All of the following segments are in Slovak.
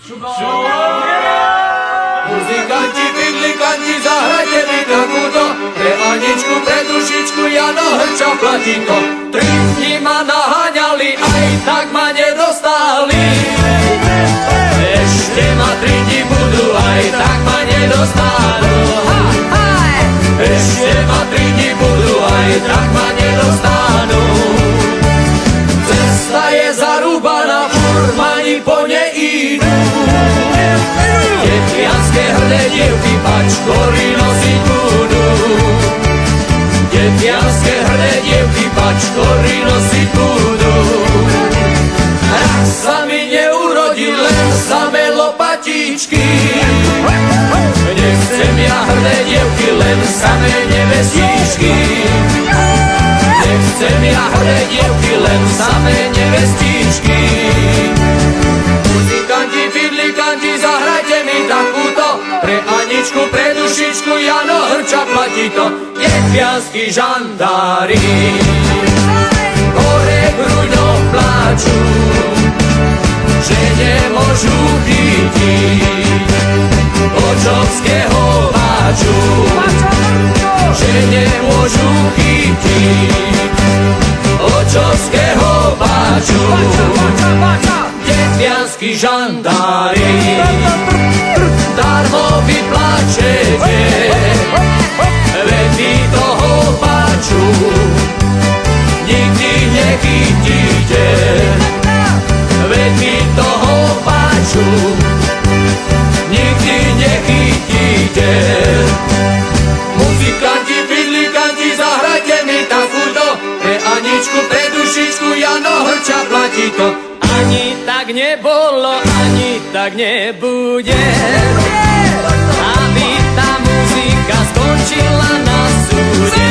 Muzikanti, fidlikanti, zahrajte mi takúto, pre Aničku, pre dušičku, Jano Hrča platí to. 3 dní ma naháňali, aj tak ma nedostali. Ešte ma 3 dní budú, aj tak ma nedostanú. Ešte ma 3 dní budú, aj tak ma nedostanú. Cesta je zarúbaná, furmani po nej idú. Detvianske hrdé dievky pačkory nosiť budú. Detvianske hrdé dievky pačkory nosiť budú. Rak sa mi neurodí, len samé lopatičky. Nechcem ja hrdé dievky, len samé nevestičky. Nechcem ja hrdé dievky, len samé nevestičky. Muzikanti, fidlikanti, zahrajte mi takúto, pre Aničku, pre dušičku, Jano Hrča platí to. Detvianski žandári hore hruďou pláču, že nemôžu chytiť očovského váču, že nemôžu chytiť očovského váču. Detvianski žandári, darmo vy plačete, veď vy toho páču nikdy nechytíte, veď vy toho páču nikdy nechytíte. Muzikanti, fidlikanti, zahrajte mi takúto, pre Aničku, pre dušičku, Jano Hrča platí to. Ani tak nebolo, ani tak nebude, aby tá muzika skončila na súde.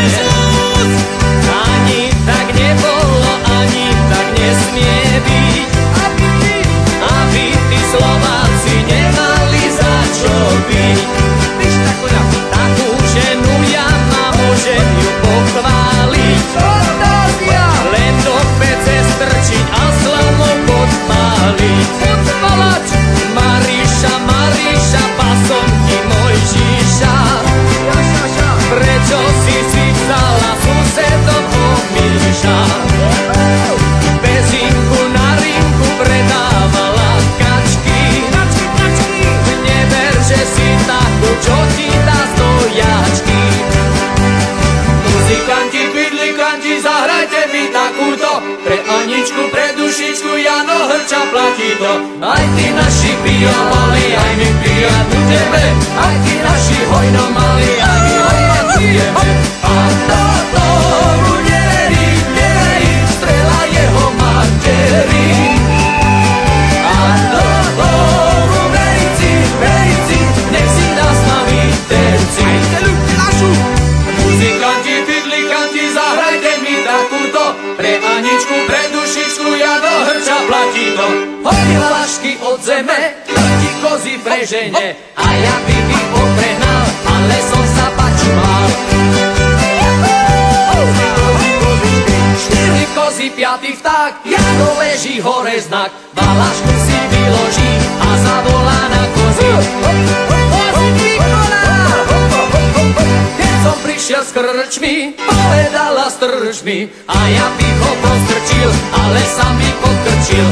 Ani tak nebolo, ani tak nesmie byť, aby tí Slováci nemali za čo byť. Takú ženu ja mám, môžem ju pochváliť, len do pece strčiť a slanou podpáliť. Maríša, Maríša, pasom ti Mojžiša, prečo si vzala susedom omíša? Bezinku na rinku predávala kačky, neber, že si takú, čo ti dá stojačky. Muzikanti, fidlikanti, zahrajte mi takúto, pre Aničku, pre dušičku, Jano Hrča platí to. Aj tí naši pijomali, aj my pijať budeme, aj tí naši hojno mali, aj my hojno budeme. A tomu neverí, neverí, strela jeho materi. A tomu verici, verici, nech si nás naví terci. Muzikanti, fidlikanti, zahrajte mi takúto, pre Aničku, pre dušičku, Jano Hrča platí to. Hoj hlašky od zeme, ti kozy frežene, a ja by oprehnal, ale som sa pačumal. 4 kozy, 5 vták, Jano leží hore znak, balašku si vyloží a zavolá na kozy. Keď som prišiel s krčmi, povedala s tržmi, a ja by ho postrčil, ale sa mi pokrčil.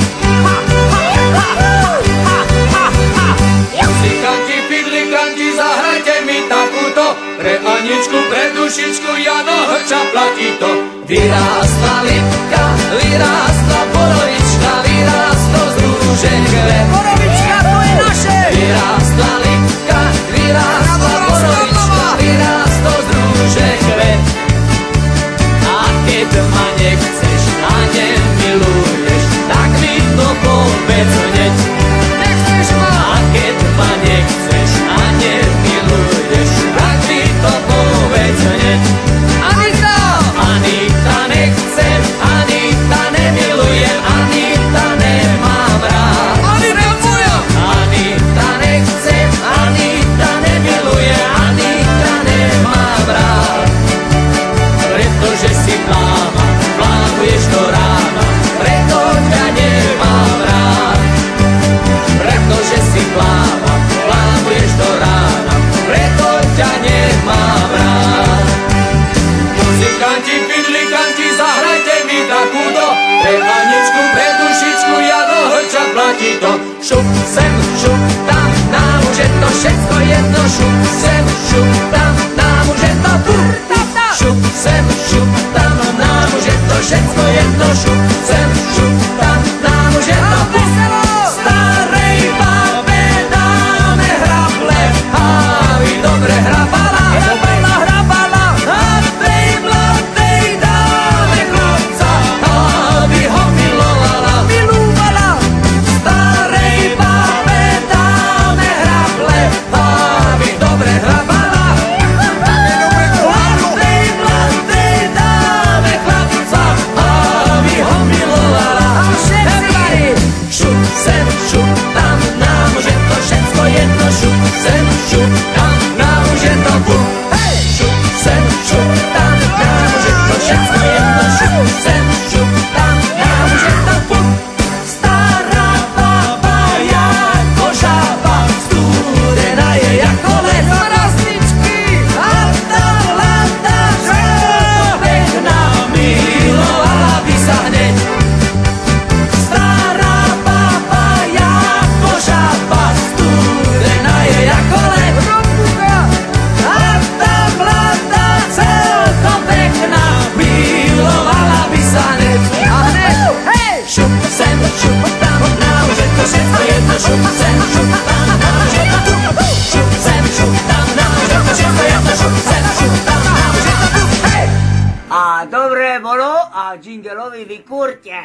Muzikanti, fidlikanti, zahrajte mi takúto, pre Aničku, pre dušičku, Jano Hrča platí to. Vyrástla lipka, vyrástla borovička, vyrástlo z rúže kvet. Borovička, to je naše! Vyrástla lipka, vyrástla borovička, vyrástlo z rúže kvet. A keď ma nechceš a nemiluješ, tak mi to povedz hneď. Nechceš ma! A keď ma nechceš a nemiluješ, tak mi to povedz hneď. Anita! Anita, nechcem, Anita, nemilujem, Anita, nemám rád. Anita moja! Anita, nechcem, Anita, nemilujem, Anita, nemám rád. Pretože si pláma, plánuješ do rána, preto ťa nemám rád. šup sem, šup tam, nám už je to všetko jedno, šup sem, šup tam, nám už je to šup sem, šup tam, nám už je to všetko jedno, šup sem, šup tam, nám už je to starej babe dáme hrable, aby dobre hrabala, a tej mladej dáme chlapca, aby ho milovala, starej babe dáme hrable, aby dobre hrabala, a tej mladej dáme chlapca, aby ho milovala. Šup sem, šup tam, nám už je to všetko jedno, šup sem, šup tam, nám už je to šup sem, šup tam, nám už je to všetko jedno, šup sem, šup tam, nám už je to stará baba jako žaba, studená je jako les, a tá mladá žaba pekná, milovala by sa hneď. Stará baba jako žaba, studená je jako led, a tá mladá celkom pekná, milovala by sa hneď. A hneď, šup sem, šup tam, nám už je to všetko jedno, šup sem, šup tam, nám už je to šup sem, šup tam, nám už je to všetko jedno, šup sem, šup tam, nám už je to A dobre bolo a džingelovi vykúrte.